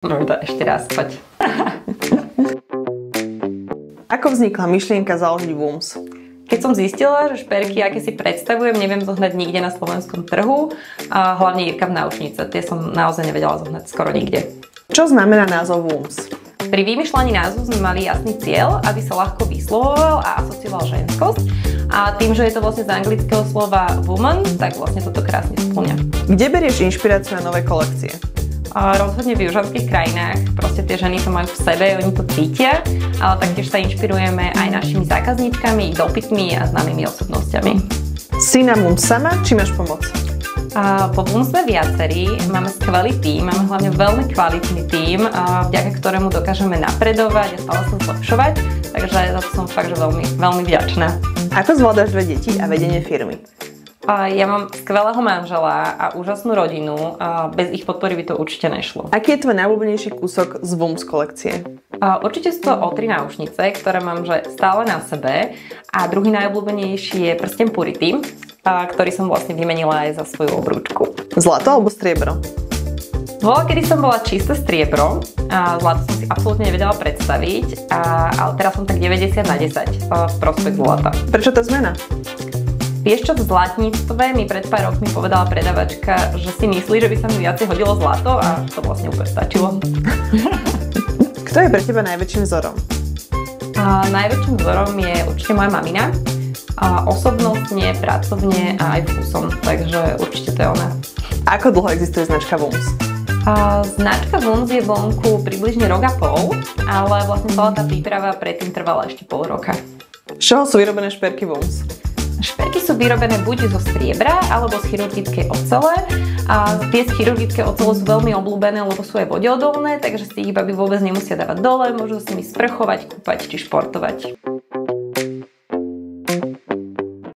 Môžem to ešte raz, poď. Ako vznikla myšlienka založiť WOOMS? Keď som zistila, že šperky, aké si predstavujem, neviem zohnať nikde na slovenskom trhu, a hlavne Jirka v náušnice, tie som naozaj nevedela zohnať skoro nikde. Čo znamená názov WOOMS? Pri vymýšľaní názvu sme mali jasný cieľ, aby sa ľahko vyslovoval a asocioval ženskosť. A tým, že je to vlastne z anglického slova woman, tak vlastne toto krásne spĺňa. Kde berieš inšpiráciu na nové kolekcie? Rozhodne v južanských krajinách. Proste tie ženy to majú v sebe, oni to cítia, ale taktiež sa inšpirujeme aj našimi zákazníčkami, dopytmi a známymi osobnosťami. Si na WOOMS sama, či máš pomoc? Po WOOMS sme viacerí, máme skvelý tím, máme hlavne veľmi kvalitný tím, vďaka ktorému dokážeme napredovať a stále sa zlepšovať, takže za to som fakt že veľmi, veľmi vďačná. Ako zvládaš 2 deti a vedenie firmy? Ja mám skvelého manžela a úžasnú rodinu, bez ich podpory by to určite nešlo. Aký je tvoj najobľúbenejší kúsok z WOOMS kolekcie? Určite sú to O3 náušnice, ktoré mám že stále na sebe, a druhý najobľúbenejší je prsteň Purity, ktorý som vlastne vymenila aj za svoju obrúčku. Zlato alebo striebro? Kedy som bola čisté striebro, zlato som si absolútne nevedela predstaviť, ale teraz som tak 90/10 v prospech zlata. Prečo tá zmena? Vieš čo, v zlatníctve mi pred pár rokmi povedala predavačka, že si myslí, že by sa mi viacej hodilo zlato, a to vlastne úplne stačilo. Kto je pre teba najväčším vzorom? Najväčším vzorom je určite moja mamina. Osobnostne, pracovne a aj vkusom, takže určite to je ona. Ako dlho existuje značka WOOMS? Značka WOOMS je vonku približne rok a pol, ale vlastne celá tá príprava predtým trvala ešte pol roka. Z čoho sú vyrobené šperky WOOMS? Šperky sú vyrobené buď zo striebra alebo z chirurgickej ocele. A tie z chirurgické ocele sú veľmi obľúbené, lebo sú aj vodeodolné, takže si ich baby vôbec nemusia dávať dole, môžu sa s nimi sprchovať, kúpať či športovať.